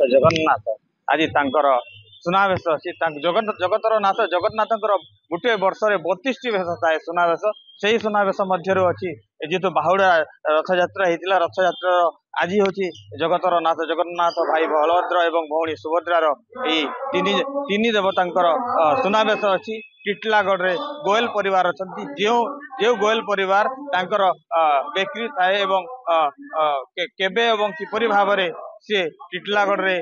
जगन्नाथ आज तांकर सुनावेश अच्छी जगतर नाथ जगन्नाथ गोटे वर्ष 32 वेश थाए सुनावेश से ही सुनावेश मध्य अच्छी जेहेतु बाहुड़ा रथ यात्रा होता रथ यात्रा आज हूँ जगतर नाथ जगन्नाथ भाई बलभद्र एवं भौणी सुभद्रार तीन देवतांकर सुनावेश अच्छी टिटलागढ़ रे गोयल परिवार अच्छा जो गोयल परिवार तांकर बेकरी थाए एवं केबे एवं किपरि भाव सी टिटलागढ़ रे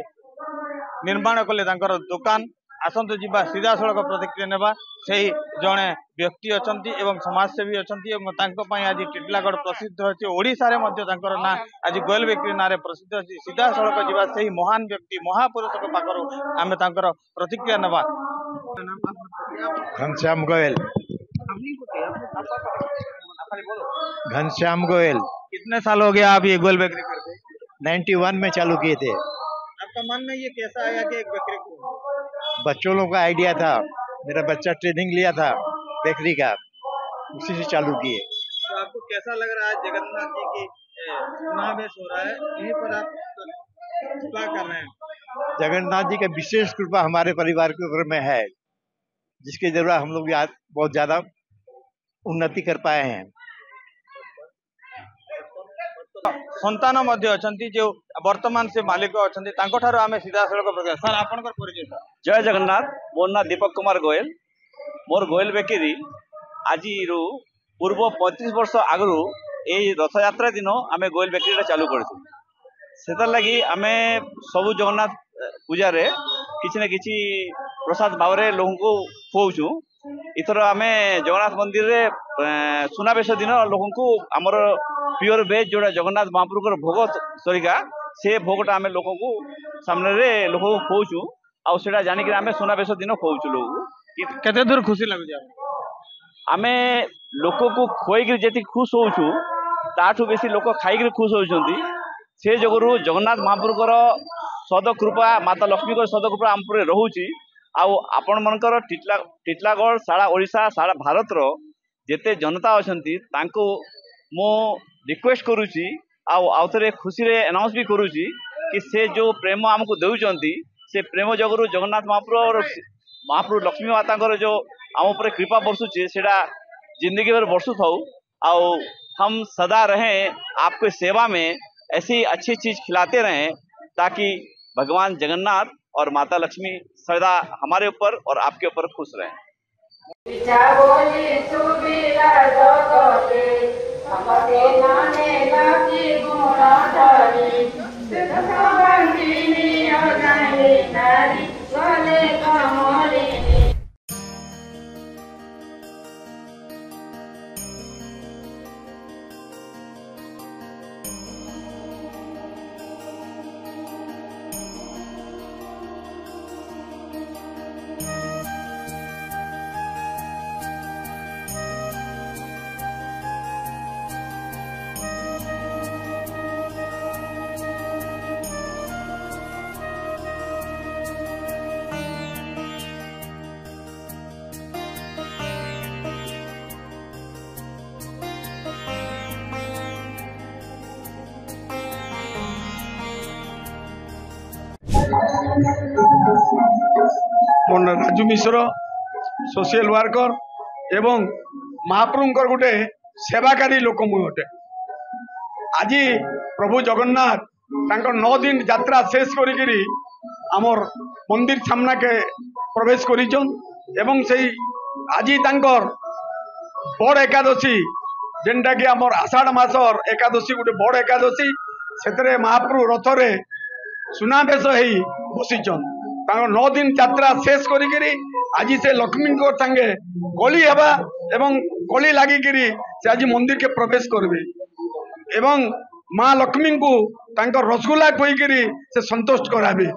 निर्माण कले तांकर दुकान आसतु जीवा सीधा सड़क प्रतिक्रिया नेबा से जड़े व्यक्ति अच्छा समाजसेवी अच्छा आज टिटलागढ़ प्रसिद्ध अच्छे ओडिशा रे मध्य तांकर ना आज गोयल बेकरी ना प्रसिद्ध अच्छी सीधा सड़क जीवा से महान व्यक्ति महापुरुष पाखर आम तांकर प्रतिक्रिया नेबा। घनश्याम गोयल। घनश्याम गोयल। कितने साल हो गया आप ये गोयल बेकरी करते? 91 में चालू किए थे। आपका मन में ये कैसा आया कि एक बेकरी को? बच्चों लोगों का आइडिया था, मेरा बच्चा ट्रेनिंग लिया था बेकरी का, उसी से चालू किए। तो आपको कैसा लग रहा है जगन्नाथ जी की सुनावेश हो रहा है यहीं पर आप क्या कर रहे हैं? जगन्नाथ जी का विशेष कृपा हमारे परिवार के ऊपर में है, जिसके जरूर हम लोग आज बहुत ज्यादा उन्नति कर पाए हैं। संतान मध्य अछंती जो वर्तमान से मालिक अछंती तांको ठारो आमे सीधा सड़क प्रकाश सर आपनकर परिचय सर। जय जगन्नाथ। मोर ना दीपक कुमार गोयल। मोर गोयल बेकरी आज पूर्व 35 वर्ष आगु यही रथ यात्रा दिन आमे गोयल बेकरी चालू करछु। सेतर लगी आमे सबु जगन्नाथ पूजा रे किछि न किछि प्रसाद भावरे लोगों को खुआउछु। इथर आमे जगन्नाथ मंदिर रे सुनावेश दिन लोगों को आमर प्योर वेज जोड़ा जगन्नाथ महाप्रभु भोग सरिका से भोगटा आमे लोगों को सामने रे लोगों को खुआउछु आ सेटा जानि कि आमे सुनावेश दिन खुआउछु। लोग केते दूर खुशी लागु आमे लोक को खोई कि जेति खुश होउछु ताठू बेसी लोक खाई कि खुश होउछंती। से जगरू जगन्नाथ महाप्रभुर सद कृपा माता लक्ष्मी को सद कृपा आम पर रहुची। आउ आपण मनकर टिटलागढ़ सारा ओडिशा सारा भारत रो जेते जनता अछंती तांको मो रिक्वेस्ट करूची आउ थे खुशी रे अनाउंस भी करूची कि से जो प्रेम आमको देउचंती से प्रेम जगरू जगन्नाथ महाप्रभु लक्ष्मी माता जो आम उपर कृपा बरसुचे सेटा जिंदगी भर बरसु थाउ। आउ हम सदा रहें आपके सेवा में, ऐसी अच्छी चीज खिलाते रहें ताकि भगवान जगन्नाथ और माता लक्ष्मी सदा हमारे ऊपर और आपके ऊपर खुश रहें। मोर राजू मिश्र सोशल वर्कर एवं महाप्रभुंकर गोटे सेवाकारी लोक मुझे आज प्रभु जगन्नाथ तांकर 9 दिन यात्रा शेष करी आमर मंदिर सामना के प्रवेश करिछन एवं से आज तांकर बड़ एकादशी जेनटा कि आमर आषाढ़ मासर एकादशी गोटे बड़ एकादशी से महाप्रभु रथरे सुनावेश हो बसीचन 9 दिन यात्रा शेष करी आज से लक्ष्मी संगे कली हेबा एवं कली लगिकी से आज मंदिर के प्रवेश करेंगे एवं माँ लक्ष्मी को रसगुल्ला खुईकरी से संतुष्ट कराबे।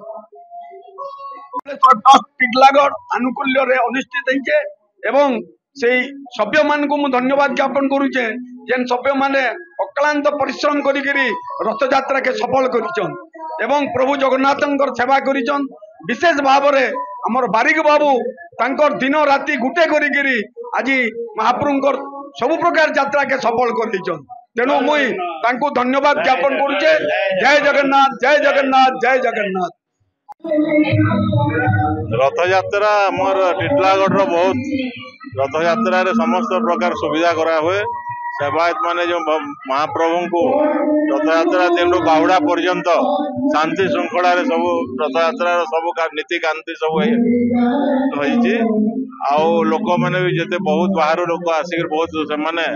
टिटलागढ़ आनुकूल्य रे अनुष्ठित होइछे एवं से सभ्य मान को धन्यवाद ज्ञापन करुचे जेन सभ्य माने अक्लांत परिश्रम करी रथ यात्रा के सफल करिछन एवं प्रभु जगन्नाथंकर सेवा करिछन। विशेष भाव में आमर बारिक बाबू तांकर दिन राति गुटे करी आज महाप्रभुंकर सबु प्रकार यात्रा के सफल कर तेणु मुई तांको धन्यवाद ज्ञापन करुचे। जय जगन्नाथ जय जगन्नाथ जय जगन्नाथ। रथयात्रा आमर टिटलागढ़ बहुत रथयात्रा समस्त प्रकार सुविधा करा हुए सेवायत माने जो महाप्रभु को रथयात्रा दिन बाहुड़ा पर्यंत शांति श्रृंखला सब रथयात्रा सब नीति कांति सब लोक मैंने भी जते बहुत बाहर लोक आसिक बहुत से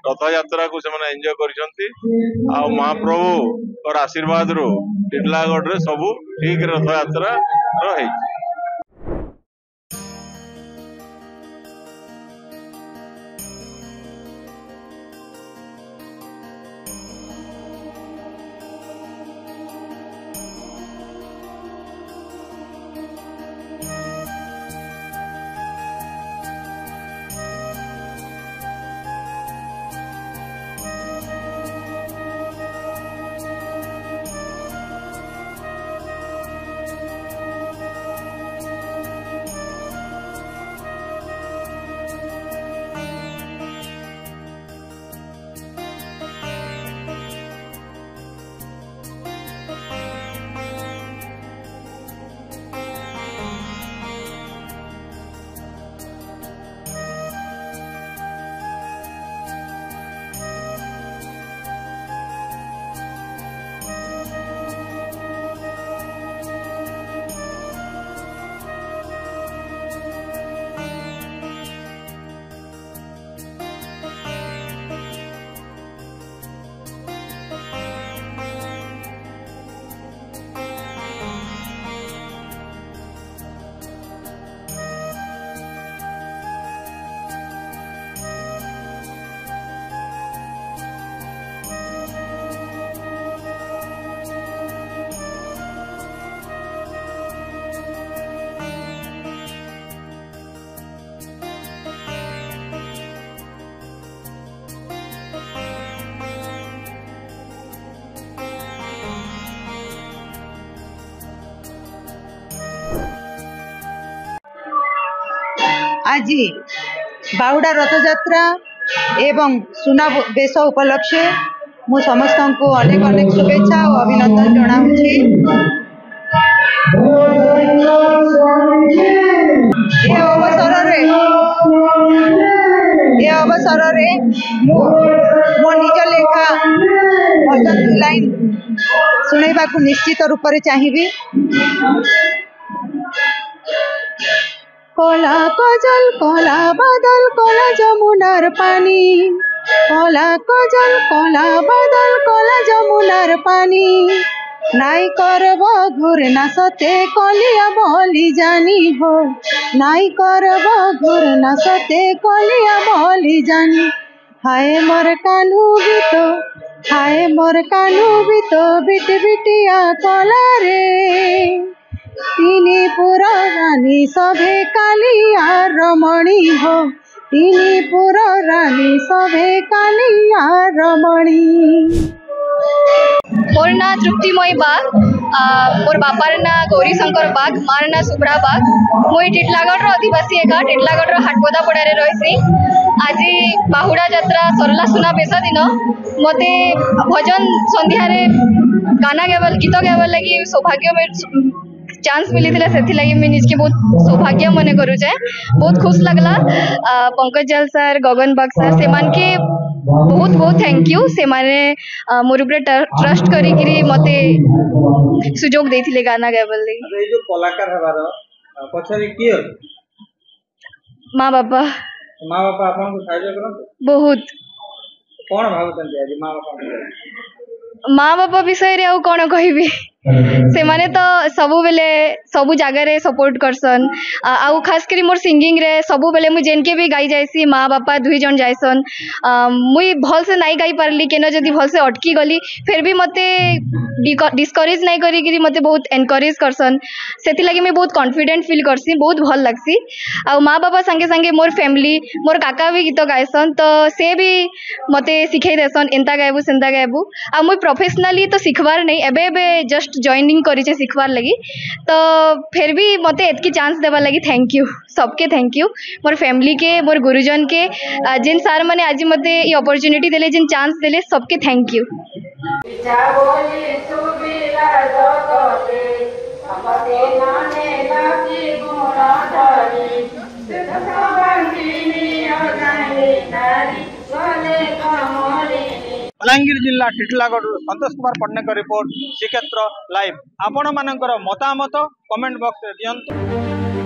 रथयात्रा को से एंजॉय कर महाप्रभु और आशीर्वाद रू टिटलागढ़ रे सब ठीक रथयात्रा रही। आज बाहुड़ा रथयात्रा एवं सुना बेश उपलक्षे मु समस्त को अनेक अनेक शुभेच्छा और अभिनंदन जनाऊँगी। ए अवसर रे मो निज लेखा भजन लाइन शुणा निश्चित रूप से चाहिए। कला कजल कला बादल कला जमुनार पानी कला कजल कला बादल कला जमुनार पानी नाई करब घुर ना सते कलिया बोली जानी हो नाई करब घुर ना सते कलिया बोली जानी हाय मोर कानू भी तो बिट बिटिया कला रे तिनी पुरा रानी सभे कालिया रमणी हो तिनी पुरा रानी सभे कालिया रमणी। मोर ना तृप्तिमयी बाग मोर बापार ना गौरी शंकर बाग मार ना सुभ्रा बाग मुई टिटलागढ़ अधिवासी एका टिटलागढ़ हाटपदा पड़ारे रही। आज बाहुड़ा यात्रा सरला सुना बेस दिन मते भजन संध्या गाना गावा गीत गावा लगी सौभाग्य में चांस मिली थी से लगी मैं निजके बहुत सौभाग्य मन करुचे बहुत खुश लगला। पंकज जाल सर गगन बाग सर से मान के बहुत बहुत थैंक यू से माने मोर ऊपर ट्रस्ट करी मते सुजोग देथिले गाना गाबल ले। ए जो कलाकार हबार पछरे की माँ बापा आपन को साहाय्य करन बहुत कोन भाबुतन आज माँ बापा विषय रे आउ कोन कहबी से माने तो सबु बेले सबु जगह रे सपोर्ट करसन आउ खास करी मोर सिंगिंग रे सबु बेले मु जेनके भी गाई जायसी माँ बापा दुई जन जायसन मुई भल से नाई गाई पारली केना जदी भल से अटकी गली फिर भी मते डिस्करेज नहीं करी मते बहुत एनकरेज करसन सेति लागि मैं बहुत कॉन्फिडेंट फील करसी बहुत भल लागसी। आ माँ बापा संगे संगे मोर फैमिली मोर काका भी गीत गायसन तो से भी मते सिखाई देसन एंता गायबू सेंता गायबू आ मुई प्रोफेशनली तो सिखबार नहीं एबे जस्ट जॉइनिंग करिचे सिखबार लगी तो फिर भी मते एतकी चांस देवा लगी थैंक यू सबके थैंक यू मोर फैमिली के मोर गुरुजन के जिन सार माने आज मते ये अपॉर्चुनिटी देले जिन चांस देले सबके थैंक यू। बलांगीर जिला टिटलागढ़ संतोष कुमार पट्टनायक रिपोर्ट श्रीक्षेत्र लाइव। आपण मानकर मतामत कमेंट बॉक्स रे दियंतु।